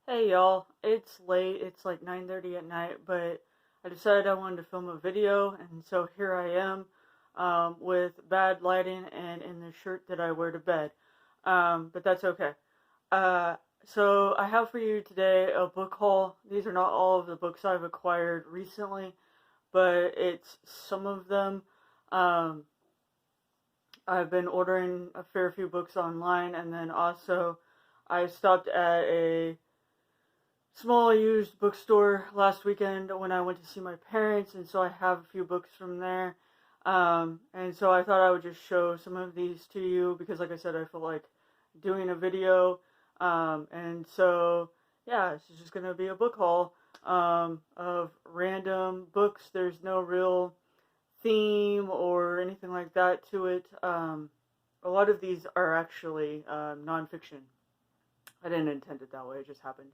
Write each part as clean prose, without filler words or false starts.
Hey y'all, it's late, it's like 9:30 at night, but I decided I wanted to film a video, and so here I am with bad lighting and in the shirt that I wear to bed. But that's okay. Uh, so I have for you today a book haul. These are not all of the books I've acquired recently, but it's some of them. Um, I've been ordering a fair few books online, and then also I stopped at a small used bookstore last weekend when I went to see my parents, and so I have a few books from there. And so I thought I would just show some of these to you because, like I said, I feel like doing a video. And so, yeah, this is just going to be a book haul of random books. There's no real theme or anything like that to it. A lot of these are actually nonfiction. I didn't intend it that way, it just happened.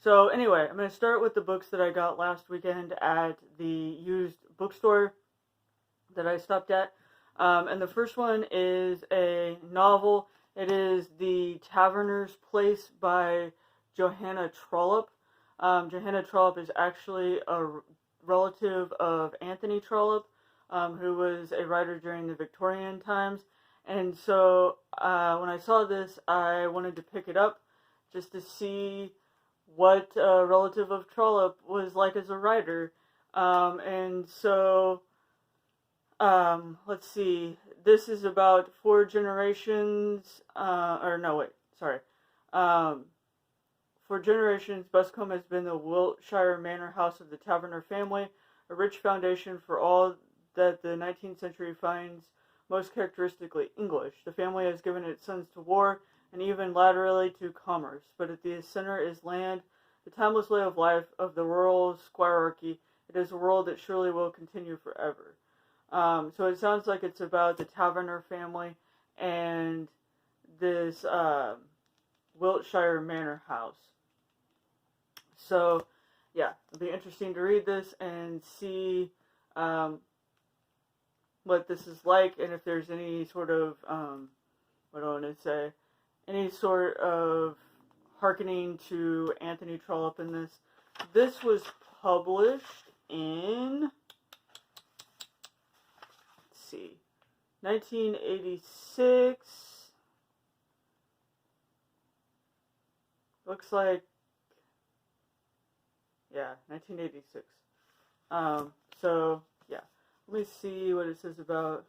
So anyway, I'm going to start with the books that I got last weekend at the used bookstore that I stopped at. And the first one is a novel. It is The Taverners Place by Johanna Trollope. Johanna Trollope is actually a relative of Anthony Trollope, who was a writer during the Victorian times. And so when I saw this, I wanted to pick it up just to see what a relative of Trollope was like as a writer. And so, let's see. This is about four generations, or no, wait, sorry. Um, for generations, Buscombe has been the Wiltshire manor house of the Taverner family, a rich foundation for all that the 19th century finds most characteristically English. The family has given its sons to war, and even laterally to commerce, but at the center is land, the timeless way of life of the rural squirearchy. It is a world that surely will continue forever. So it sounds like it's about the Taverner family and this Wiltshire manor house. So, yeah, it'll be interesting to read this and see what this is like, and if there's any sort of, what do I want to say, any sort of hearkening to Anthony Trollope in this. This was published in, let's see, 1986. Looks like, yeah, 1986. So, yeah. Let me see what it says about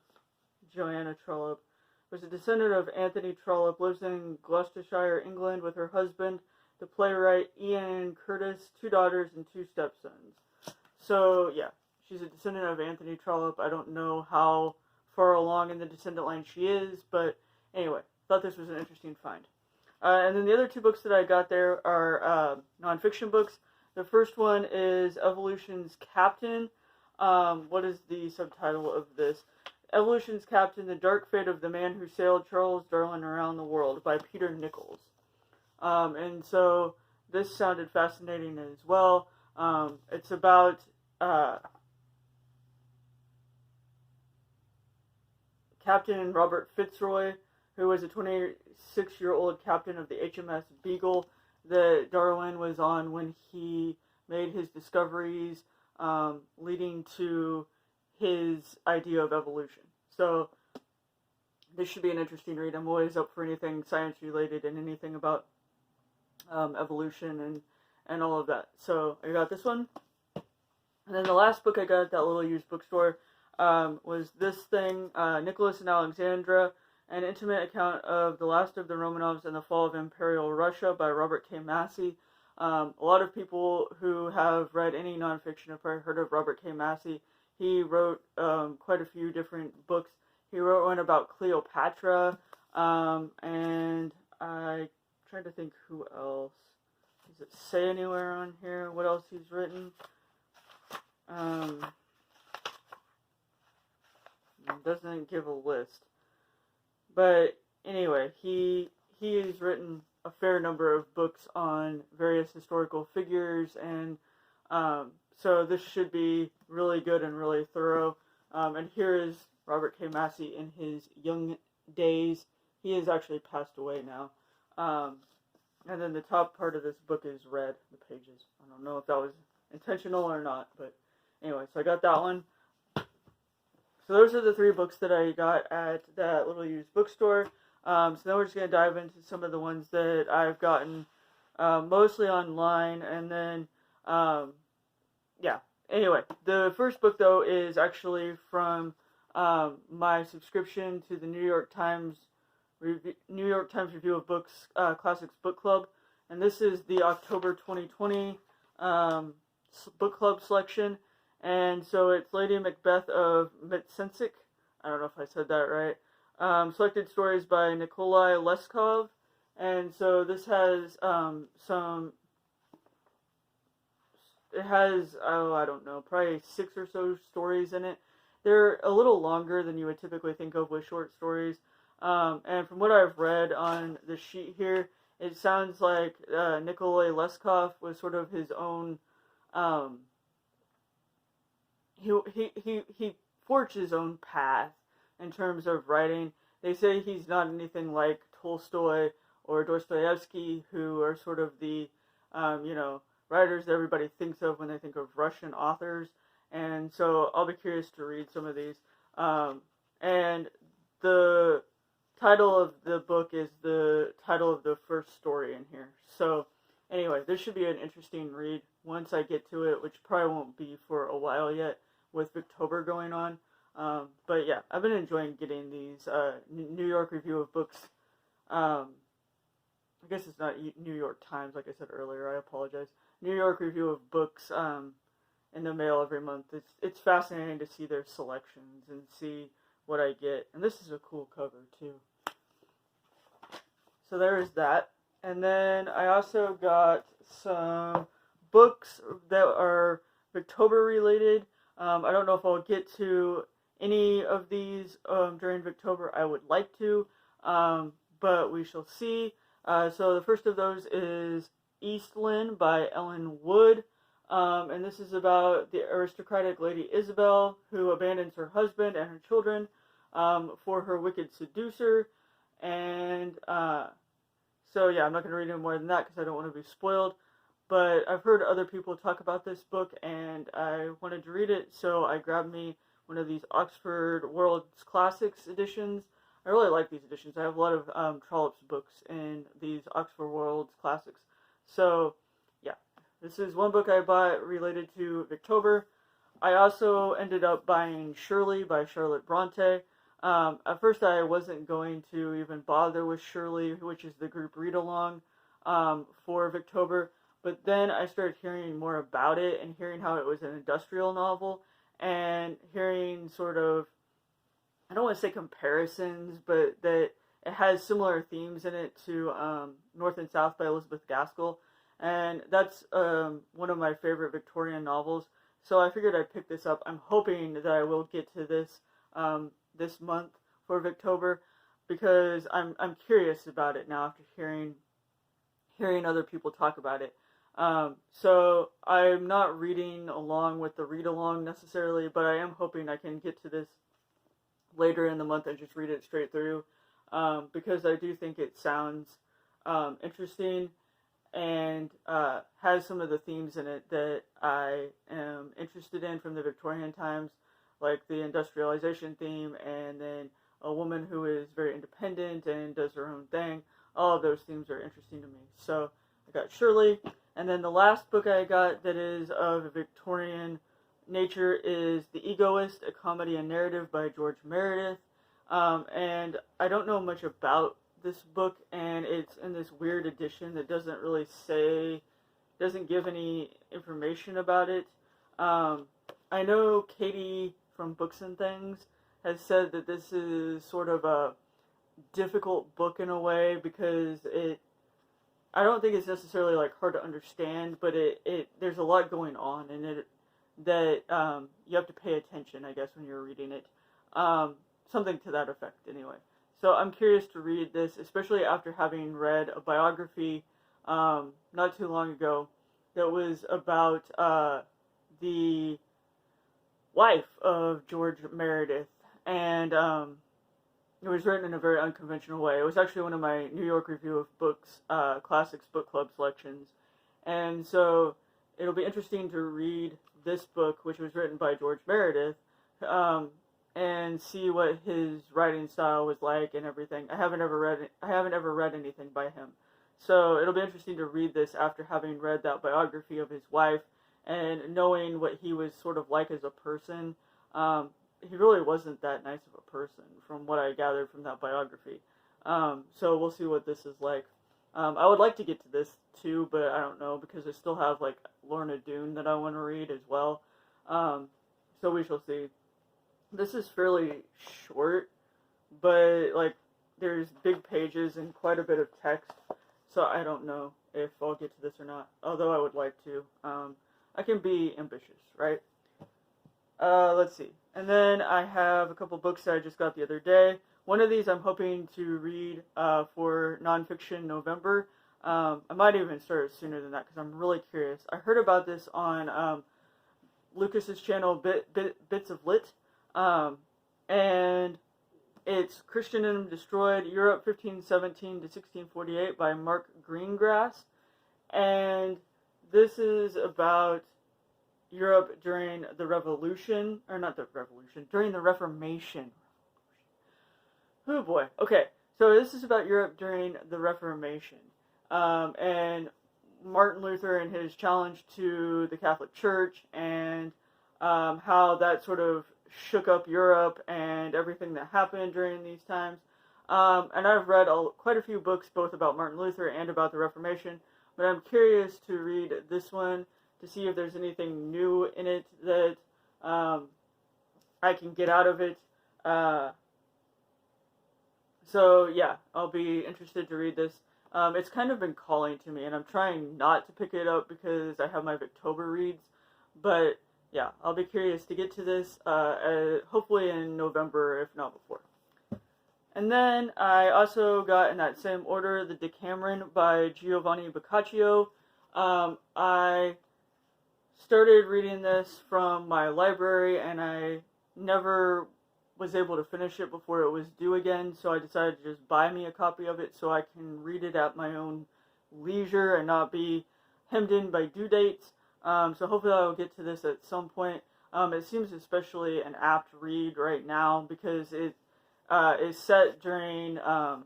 Johanna Trollope. Was a descendant of Anthony Trollope, lives in Gloucestershire, England, with her husband, the playwright Ian Curtis, two daughters and two stepsons. So, yeah, she's a descendant of Anthony Trollope. I don't know how far along in the descendant line she is, but anyway, thought this was an interesting find. And then the other two books that I got there are nonfiction books. The first one is Evolution's Captain. What is the subtitle of this? Evolution's Captain, The Dark Fate of the Man Who Sailed Charles Darwin Around the World by Peter Nichols. And so this sounded fascinating as well. It's about Captain Robert Fitzroy, who was a 26-year-old captain of the HMS Beagle that Darwin was on when he made his discoveries leading to his idea of evolution. So this should be an interesting read. I'm always up for anything science related and anything about evolution and all of that. So I got this one. And then the last book I got at that little used bookstore was this thing, Nicholas and Alexandra, an intimate account of the last of the Romanovs and the fall of Imperial Russia by Robert K. Massey. A lot of people who have read any nonfiction have probably heard of Robert K. Massey. He wrote quite a few different books. He wrote one about Cleopatra, and I'm trying to think who else. Does it say anywhere on here what else he's written? It doesn't give a list. But anyway, he has written a fair number of books on various historical figures, and so this should be really good and really thorough. And here is Robert K. Massey in his young days. He has actually passed away now. And then the top part of this book is red, the pages. I don't know if that was intentional or not, but anyway, so I got that one. So those are the 3 books that I got at that little used bookstore. So then we're just going to dive into some of the ones that I've gotten mostly online, and then, yeah. Anyway, the first book, though, is actually from my subscription to the New York Times Review of Books Classics Book Club, and this is the October 2020 book club selection. And so it's Lady Macbeth of Mtsensk. I don't know if I said that right. Selected stories by Nikolai Leskov. And so this has it has, I don't know, probably 6 or so stories in it. They're a little longer than you would typically think of with short stories. And from what I've read on the sheet here, it sounds like Nikolai Leskov was sort of his own, he forged his own path in terms of writing. They say he's not anything like Tolstoy or Dostoevsky, who are sort of the, writers that everybody thinks of when they think of Russian authors. And so I'll be curious to read some of these. And the title of the book is the title of the first story in here. So anyway, this should be an interesting read once I get to it, which probably won't be for a while yet with Booktober going on. But yeah, I've been enjoying getting these New York Review of Books. I guess it's not New York Times, like I said earlier. I apologize. New York Review of Books in the mail every month. It's fascinating to see their selections and see what I get. And this is a cool cover too. So there is that. And then I also got some books that are Booktober related. I don't know if I'll get to any of these during Booktober. I would like to, but we shall see. So the first of those is East Lynne by Ellen Wood. And this is about the aristocratic Lady Isabel who abandons her husband and her children for her wicked seducer. And so yeah, I'm not going to read any more than that because I don't want to be spoiled. But I've heard other people talk about this book and I wanted to read it, so I grabbed me one of these Oxford World's Classics editions. I really like these editions. I have a lot of Trollope's books in these Oxford World's Classics. So yeah, this is one book I bought related to Booktober. I also ended up buying Shirley by Charlotte Bronte. At first I wasn't going to even bother with Shirley, which is the group read-along for Booktober, but then I started hearing more about it and hearing how it was an industrial novel and hearing sort of, I don't want to say comparisons, but that it has similar themes in it to North and South by Elizabeth Gaskell, and that's one of my favorite Victorian novels, so I figured I'd pick this up. I'm hoping that I will get to this this month for Booktober, because I'm curious about it now after hearing other people talk about it. So I'm not reading along with the read-along necessarily, but I am hoping I can get to this later in the month and just read it straight through, because I do think it sounds interesting and has some of the themes in it that I am interested in from the Victorian times, like the industrialization theme, and then a woman who is very independent and does her own thing. All of those themes are interesting to me. So I got Shirley, and then the last book I got that is of a Victorian nature is The Egoist, a comedy and narrative by George Meredith. And I don't know much about this book, and it's in this weird edition that doesn't really doesn't give any information about it. I know Katie from Books and Things has said that this is sort of a difficult book in a way because I don't think it's necessarily like hard to understand, but there's a lot going on in it that you have to pay attention, I guess, when you're reading it. Something to that effect, anyway. So I'm curious to read this, especially after having read a biography not too long ago that was about the wife of George Meredith. And it was written in a very unconventional way. It was actually one of my New York Review of Books Classics Book Club selections. And so it'll be interesting to read this book, which was written by George Meredith, and see what his writing style was like and everything. I haven't ever read anything by him. So it'll be interesting to read this after having read that biography of his wife and knowing what he was sort of like as a person. He really wasn't that nice of a person from what I gathered from that biography. So we'll see what this is like. I would like to get to this too, but I don't know because I still have like Lorna Doone that I want to read as well. So we shall see. This is fairly short, but like there's big pages and quite a bit of text. So I don't know if I'll get to this or not, although I would like to. I can be ambitious, right? Let's see. And then I have a couple books that I just got the other day. One of these I'm hoping to read for Nonfiction November. I might even start it sooner than that because I'm really curious. I heard about this on Lucas's channel, Bits of Lit, and it's Christendom Destroyed, Europe 1517 to 1648 by Mark Greengrass. And this is about Europe during the Revolution, or not the Revolution, during the Reformation. Oh boy. Okay, so this is about Europe during the Reformation. And Martin Luther and his challenge to the Catholic Church and how that sort of shook up Europe and everything that happened during these times. And I've read quite a few books both about Martin Luther and about the Reformation, but I'm curious to read this one to see if there's anything new in it that I can get out of it. So yeah, I'll be interested to read this. It's kind of been calling to me, and I'm trying not to pick it up because I have my Victober reads, but yeah, I'll be curious to get to this, hopefully in November, if not before. And then I also got, in that same order, The Decameron by Giovanni Boccaccio. I started reading this from my library, and I never was able to finish it before it was due again, so I decided to just buy me a copy of it so I can read it at my own leisure and not be hemmed in by due dates. So hopefully I will get to this at some point. It seems especially an apt read right now because it is set during the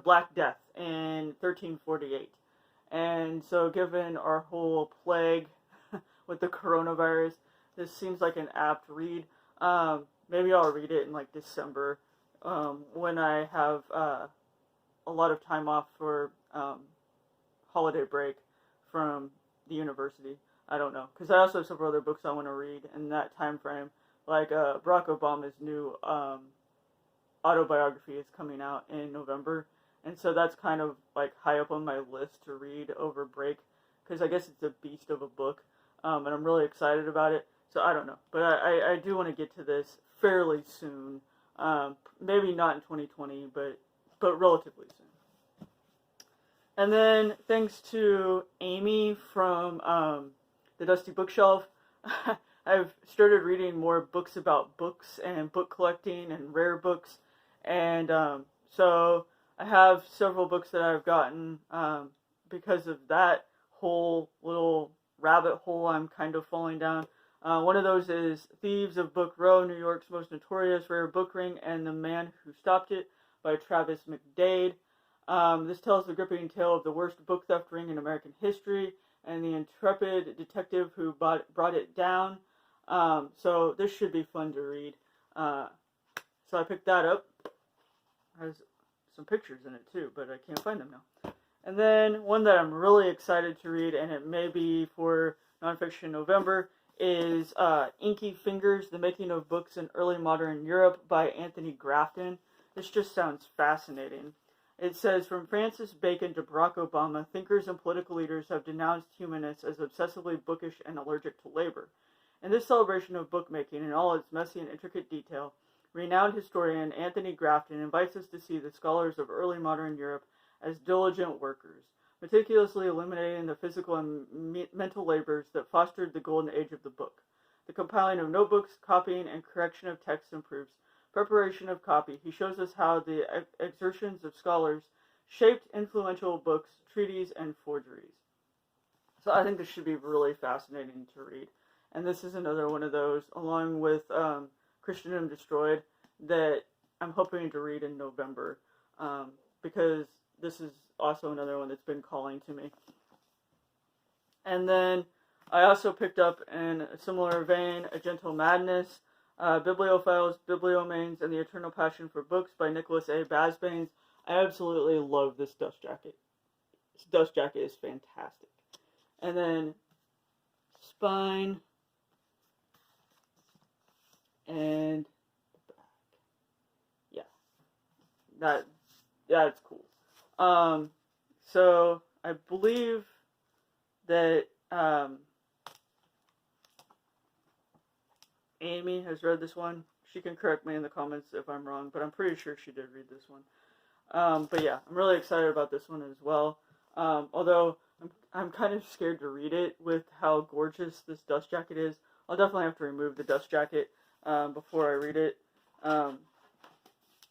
Black Death in 1348. And so given our whole plague with the coronavirus, this seems like an apt read. Maybe I'll read it in like December when I have a lot of time off for holiday break from the university. I don't know, because I also have several other books I want to read in that time frame, like Barack Obama's new autobiography is coming out in November, and so that's kind of like high up on my list to read over break, because I guess it's a beast of a book, and I'm really excited about it. So I don't know, but I do want to get to this fairly soon, maybe not in 2020, but relatively soon. And then, thanks to Amy from the Dusty Bookshelf, I've started reading more books about books and book collecting and rare books. And so I have several books that I've gotten because of that whole little rabbit hole I'm kind of falling down. One of those is Thieves of Book Row, New York's most notorious rare book ring, and the Man Who Stopped It by Travis McDade. This tells the gripping tale of the worst book theft ring in American history and the intrepid detective who brought it down. So this should be fun to read. So I picked that up. It has some pictures in it too, but I can't find them now. And then one that I'm really excited to read, and it may be for Nonfiction November, is Inky Fingers, The Making of Books in Early Modern Europe by Anthony Grafton. This just sounds fascinating. It says, from Francis Bacon to Barack Obama, thinkers and political leaders have denounced humanists as obsessively bookish and allergic to labor. In this celebration of bookmaking in all its messy and intricate detail, renowned historian Anthony Grafton invites us to see the scholars of early modern Europe as diligent workers, meticulously eliminating the physical and mental labors that fostered the golden age of the book. The compiling of notebooks, copying, and correction of texts and proofs, preparation of copy, he shows us how the exertions of scholars shaped influential books, treaties, and forgeries. So I think this should be really fascinating to read. And this is another one of those, along with Christendom Destroyed, that I'm hoping to read in November, because this is also another one that's been calling to me. And then I also picked up, in a similar vein, A Gentle Madness, Bibliophiles, Bibliomanes, and the Eternal Passion for Books by Nicholas A. Basbanes. I absolutely love this dust jacket. This dust jacket is fantastic. And then Spine and the back. Yeah, that's cool. So I believe that Amy has read this one. She can correct me in the comments if I'm wrong, but I'm pretty sure she did read this one. But yeah, I'm really excited about this one as well. Although I'm kind of scared to read it with how gorgeous this dust jacket is. I'll definitely have to remove the dust jacket before I read it.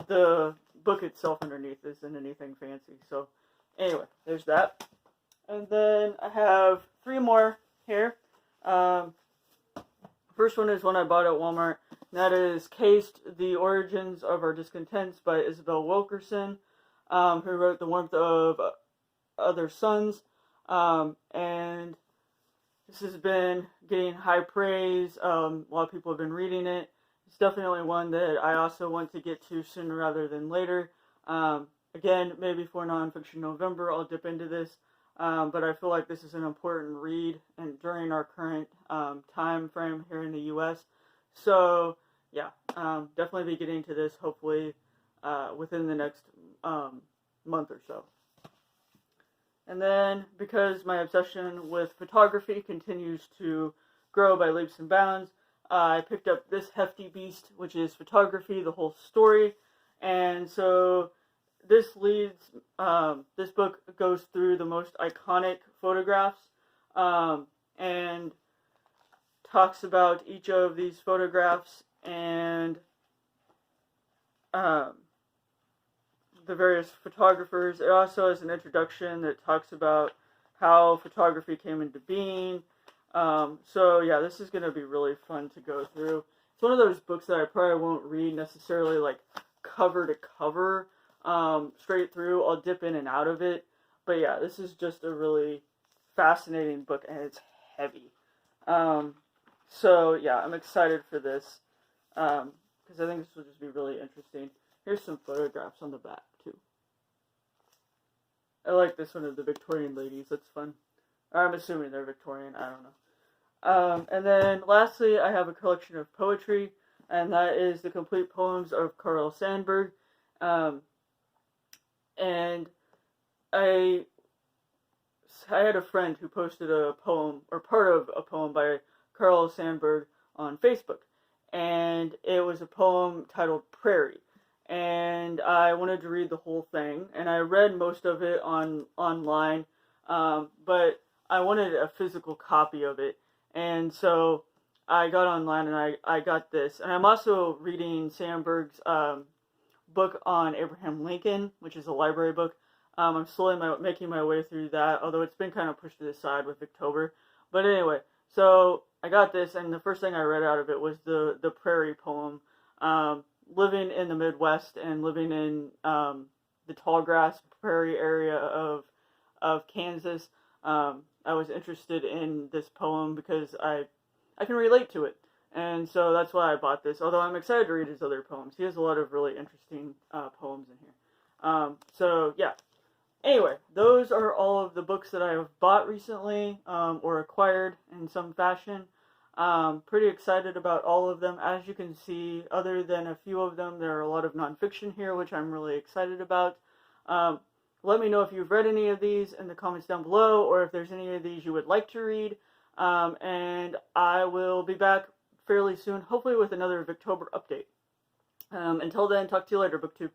The book itself underneath isn't anything fancy. So anyway, there's that. And then I have 3 more here. First one is one I bought at Walmart. And that is Cased, The Origins of Our Discontents by Isabel Wilkerson, who wrote The Warmth of Other Suns. And this has been getting high praise. A lot of people have been reading it. It's definitely one that I also want to get to sooner rather than later. Again, maybe for Nonfiction November, I'll dip into this. But I feel like this is an important read and during our current time frame here in the U.S. So, yeah, definitely be getting to this hopefully within the next month or so. And then, because my obsession with photography continues to grow by leaps and bounds, I picked up this hefty beast, which is Photography, the Whole Story. And so this book goes through the most iconic photographs and talks about each of these photographs and the various photographers. It also has an introduction that talks about how photography came into being. So yeah, this is going to be really fun to go through. It's one of those books that I probably won't read necessarily like cover to cover straight through. I'll dip in and out of it. But yeah, this is just a really fascinating book, and it's heavy. So yeah, I'm excited for this because I think this will just be really interesting. Here's some photographs on the back too. I like this one of the Victorian ladies. That's fun. I'm assuming they're Victorian. I don't know. And then lastly, I have a collection of poetry, and that is the complete poems of Carl Sandburg. And I had a friend who posted a poem, or part of a poem by Carl Sandburg on Facebook. And it was a poem titled Prairie. And I wanted to read the whole thing. And I read most of it online. But I wanted a physical copy of it. And so I got online and I got this. And I'm also reading Sandburg's book on Abraham Lincoln, which is a library book. I'm slowly making my way through that, although it's been kind of pushed to the side with Victober. But anyway, so I got this, and the first thing I read out of it was the Prairie poem. Living in the Midwest and living in the tallgrass prairie area of Kansas, I was interested in this poem because I can relate to it. And so that's why I bought this, although I'm excited to read his other poems. He has a lot of really interesting poems in here. So, yeah. Anyway, those are all of the books that I have bought recently or acquired in some fashion. Pretty excited about all of them. As you can see, other than a few of them, there are a lot of nonfiction here, which I'm really excited about. Let me know if you've read any of these in the comments down below, or if there's any of these you would like to read. And I will be back fairly soon, hopefully with another Victober update. Until then, talk to you later, BookTube.